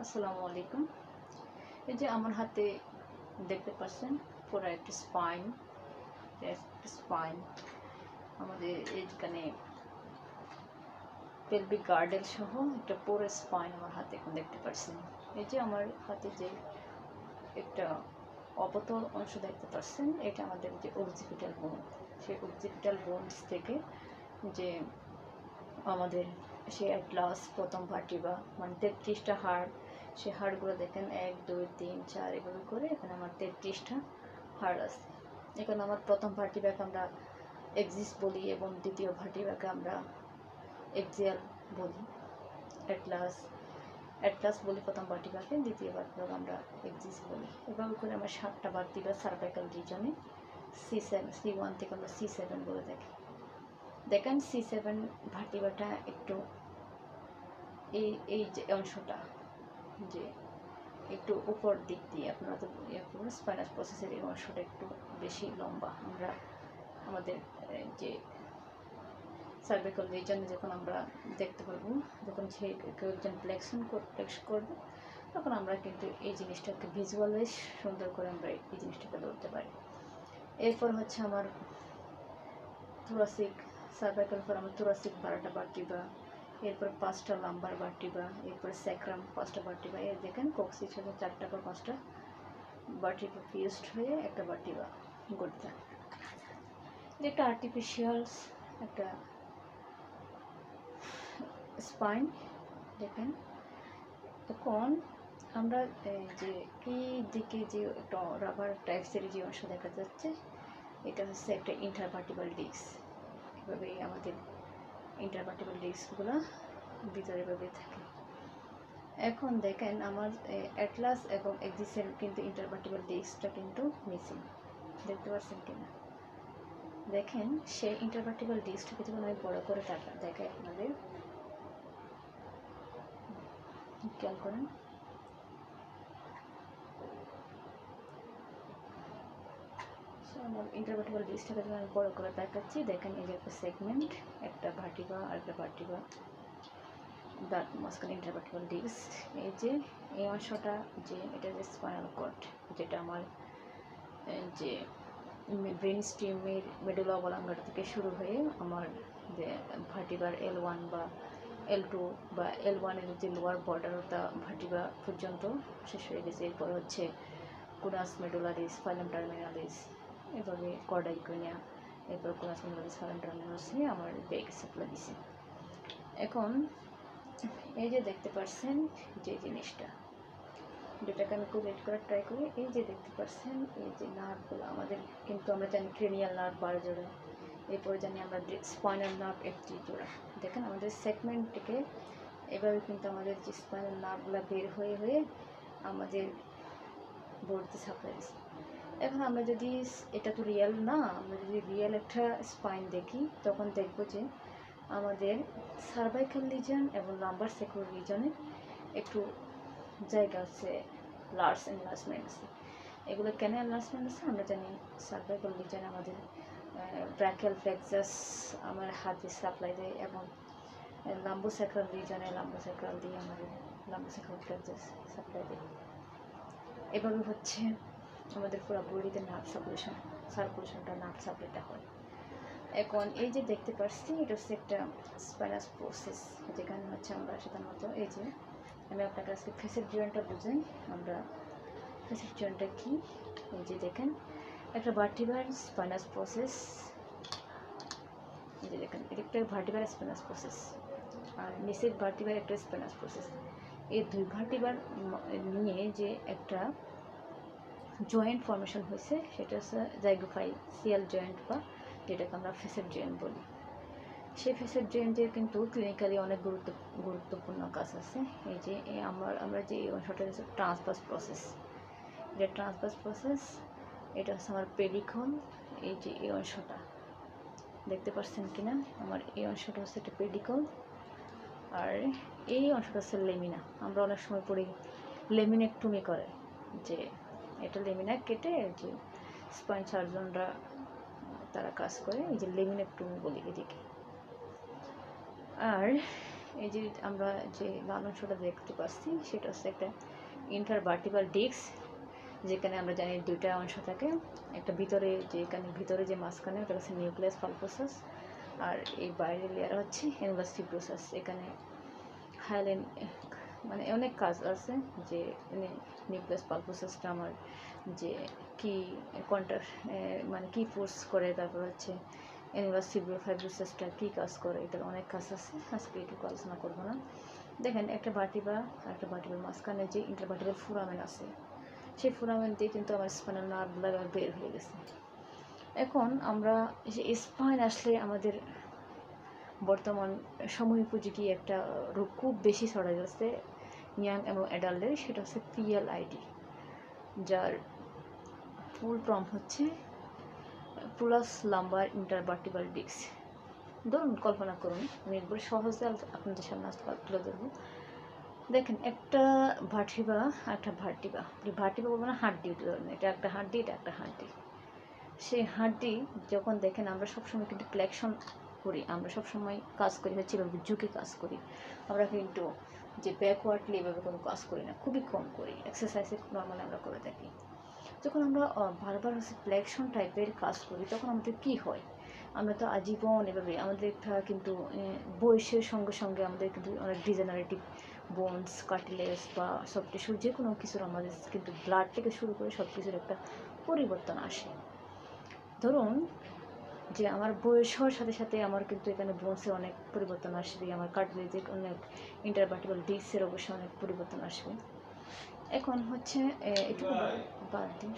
আসসালামু আলাইকুম। এই যে আমার হাতে দেখতে পাচ্ছেন পুরো একটা স্পাইন আমাদের এইখানে পেলভিক গার্ডেল সহ একটা পুরো স্পাইন আমার হাতে এখন দেখতে পাচ্ছেন। এই যে আমার হাতে যে একটা অবতল অংশ দেখতে পাচ্ছেন, এটা আমাদের যে অক্সিপিটাল বোন, সেই অক্সিপিটাল বোনস থেকে যে আমাদের সে অ্যাটলাস প্রথম ভার্টিব্রা মানে 33টা হাড়, সে হাড়গুলো দেখেন 1 2 3 4 এভাবে করে এখানে আমার 33টা হাড় আছে। এখানে আমার প্রথম ভার্টিব্রাকে আমরা এক্সিস বলি এবং দ্বিতীয় ভার্টিব্রাকে আমরা এক্সিয়াল বলি, অ্যাটলাস বলি প্রথম ভার্টিব্রাকে, দ্বিতীয় ভার্টিব্রাকে আমরা এক্সিস বলি। এভাবে করে আমরা 7টা ভার্টিব্রা সার্ভাইকাল রিজনে C1 থেকে আমরা C7 বলে থাকি। দেখেন C7 ভার্টিব্রাটা একটু এই যে অংশটা যে একটু উপর দিক দিয়ে আপনারা তো স্পাইনাস প্রসেসের এই অংশটা একটু বেশি লম্বা। আমরা আমাদের যে সার্ভাইকাল রিজনে যখন আমরা দেখতে পারবো, যখন সে কেউ একজন ফ্লেক্স করবে, তখন আমরা কিন্তু এই জিনিসটাকে ভিজুয়ালাইজ সুন্দর করে আমরা এই জিনিসটাকে ধরতে পারি। এরপর হচ্ছে আমার থোরাসিক সার্ভাইকাল পর আমার থোরাসিক 12টা ভার্টিব্রা, এরপর 5টা লাম্বার ভার্টিব্রা, এরপর স্যাক্রাম 5টা ভার্টিব্রা। এর দেখেন কক্সিস হচ্ছে 4টা বা 5টা ভার্টিব্রা ফিউজড হয়ে একটা ভার্টিব্রা গঠিত। এটা একটা আর্টিফিশিয়াল একটা স্পাইন। দেখেন এখন আমরা যে এই দিকে যে একটা রাবার টাইপসের যে অংশ দেখা যাচ্ছে, এটা হচ্ছে একটা ইন্টারভার্টিব্রাল ডিস্ক। এভাবে আমাদের ইন্টারভার্টিব্রাল ডিস্কগুলো ভিতরে ভাবে থাকে। এখন দেখেন আমার অ্যাটলাস এবং এক্সিসের কিন্তু ইন্টারভার্টিব্রাল ডিস্কটা কিন্তু মিসিং, দেখতে পাচ্ছেন কিনা? দেখেন সেই ইন্টারভার্টিব্রাল ডিস্কটাকে যখন আমি বড় করে দেখাই আপনাদের, খেয়াল করেন আমার ইন্টারভার্টিব্রাল ডিস্কটাকে যখন আমি বড় করে দেখাচ্ছি, দেখেন এই যে একটা সেগমেন্ট, একটা ভার্টিব্রা আর একটা ভার্টিব্রা, তার মাঝখানে ইন্টারভার্টিব্রাল ডিস্ক। এই যে এই অংশটা যে এটা যে স্পাইনাল কর্ড, যেটা আমার যে ব্রেন স্টিমের মেডুলা অবলাঙ্গাটা থেকে শুরু হয়ে আমার যে ভার্টিব্রার L1 বা L2 বা L1-এর যে লোয়ার বর্ডারটা ভার্টিব্রা পর্যন্ত শেষ হয়ে গেছে। এরপর হচ্ছে কুনাস মেডুলারিস, ফাইলাম টার্মিনালিস, এভাবে কর্ডা ইকুইনিয়া, এরপর কুনাস মেডুলারিস, ফাইলাম টার্মিনালিসে আমার বেগ সাপ্লাই দিছে। এখন এই যে দেখতে পাচ্ছেন যে জিনিসটা, যেটাকে আমি খুব রেড করার ট্রাই করি, এই যে দেখতে পাচ্ছেন এই যে নার্ভগুলো আমাদের কিন্তু আমরা জানি ক্রেনিয়াল নার্ভ 12 জোড়া, এরপরে জানি আমরা স্পাইনাল নার্ভ 31 জোড়া। দেখেন আমাদের সেগমেন্ট থেকে এভাবে কিন্তু আমাদের যে স্পাইনাল নার্ভগুলো বের হয়ে হয়ে আমাদের বডিতে সাপ্লাই দিচ্ছে। এখন আমরা যদি এটা তো রিয়েল না, আমরা যদি রিয়েল একটা স্পাইন দেখি, তখন দেখব যে আমাদের সার্ভাইকাল রিজন এবং লাম্বার সেক্টর রিজনে একটু জায়গা আছে, লার্জ এনলার্জমেন্ট আছে। এগুলো কেন এনলার্জমেন্ট আছে আমরা জানি, সার্ভাইকাল রিজনে আমাদের ব্র্যাকিয়াল প্লেক্সাস আমার হাতে সাপ্লাই দেয় এবং লাম্বোস্যাক্রাল রিজনে লাম্বোস্যাক্রাল দিয়ে আমাদের লাম্বোস্যাক্রাল প্লেক্সাস সাপ্লাই দেয়। এভাবে হচ্ছে আমাদের পুরো বডিতে নার্ভ সার্কুলেশনটা নার্ভ সাপ্লাইটা হয়। এখন এই যে দেখতে পাচ্ছি এটা হচ্ছে একটা স্পাইনাস প্রসেস, যেখানে হচ্ছে আমরা সাধারণত এই যে আমি আপনাকে আজকে ফেসের জয়েন্টটা বুঝাই। আমরা ফেসের জয়েন্টটা কি, এই যে দেখেন একটা ভার্টিব্রাল স্পাইনাস প্রসেস, এই যে দেখেন এটা একটা ভার্টিব্রাল স্পাইনাস প্রসেস আর নিচের ভার্টিব্রাল একটা স্পাইনাস প্রসেস। এই দুই ভার্টিব্রাল নিয়ে যে একটা জয়েন্ট ফর্মেশন হয়েছে, সেটা হচ্ছে জাইগোফাইসিয়াল জয়েন্ট বা যেটাকে আমরা ফেসের জয়েন্ট বলি। সেই ফেসের জয়েন্টের কিন্তু ক্লিনিক্যালি অনেক গুরুত্বপূর্ণ কাজ আছে। এই যে আমরা যে এই অংশটা হচ্ছে ট্রান্সভার্স প্রসেস, এটা ট্রান্সভার্স প্রসেস, এটা হচ্ছে আমার পেডিকল। এই যে এই অংশটা দেখতে পাচ্ছেন কিনা, আমার এই অংশটা হচ্ছে একটা পেডিকল আর এই অংশটা হচ্ছে লেমিনা। আমরা অনেক সময় পড়ি লেমিনেক্টমি করে, যে এটা লেমিনা কেটে যে স্পাইন সার্জনরা তারা কাজ করে, এই যে লেমিনেক্টমি বলি এদিকে। আর এই যে আমরা যে লাল অংশটা দেখতে পাচ্ছি সেটা হচ্ছে একটা ইন্টারভার্টিবাল ডিস্ক, যেখানে আমরা জানি দুইটা অংশ থাকে। একটা ভিতরে, যেখানে ভিতরে যে মাঝখানে ওটা হচ্ছে নিউক্লিয়াস পালপোসাস, আর এই বাইরের লেয়ার হচ্ছে এনভাস ফিব্রোসাস। এখানে হাইলেন মানে অনেক কাজ আছে, যে নিউক্লিয়াস পালপোসাসটা আমার যে কি কন্ট্রাক্ট মানে কি ফোর্স করে, তারপর হচ্ছে এনভাস ফাইব্রোসাসটা কী কাজ করে, এটার অনেক কাজ আছে, আজকে এটুকু আলোচনা করবো না। দেখেন একটা ভার্টিবার মাঝখানে যে ইন্টারভার্টিবাল ফোরামেন আছে, সেই ফোরামেন দিয়ে কিন্তু আমার স্পাইনাল নার্ভগুলো বের হয়ে গেছে। এখন আমরা যে স্পাইন আসলে আমাদের বর্তমান সময় উপযোগী একটা রোগ খুব বেশি ছড়া যাচ্ছে ইয়াং এবং অ্যাডাল্টের, সেটা হচ্ছে PLID, যার ফুল ফর্ম হচ্ছে পুলাস লাম্বার ইন্টারভার্টিবাল ডিস্ক। ধরুন, কল্পনা করুন, আমি একবার সহজে আপনাদের সামনে তুলে ধরবো। দেখেন একটা ভার্টিবা বলবো না, হাড্ডি ধরুন, এটা একটা হাড্ডি, এটা একটা হাড্ডি। সেই হাড্ডি যখন দেখেন আমরা সবসময় কিন্তু ফ্লেকশন করি, আমরা সবসময় কাজ করি হচ্ছে এভাবে ঝুঁকে কাজ করি, আমরা কিন্তু যে ব্যাকওয়ার্ডলি এভাবে কোনো কাজ করি না, খুবই কম করি, এক্সারসাইজে নর্মালি আমরা করে থাকি। যখন আমরা বারবার হচ্ছে ফ্লেকশন টাইপের কাজ করি, তখন আমাদের কী হয়, আমরা তো আজীবন এভাবে আমাদের কিন্তু বয়সের সঙ্গে সঙ্গে আমাদের কিন্তু অনেক ডিজেনারেটিভ বোনস, কার্টিলেজ বা সব টিস্যু যে কোনো কিছুর আমাদের কিন্তু ব্লাড থেকে শুরু করে সব কিছুর একটা পরিবর্তন আসে। ধরুন যে আমার বয়স হওয়ার সাথে সাথে আমার কিন্তু এখানে বোনসে অনেক পরিবর্তন আসবে, আমার কার্টিলেজে অনেক ইন্টারভার্টিবাল ডিস্কের অবশ্যই অনেক পরিবর্তন আসবে। এখন হচ্ছে একটু বাদ দিন।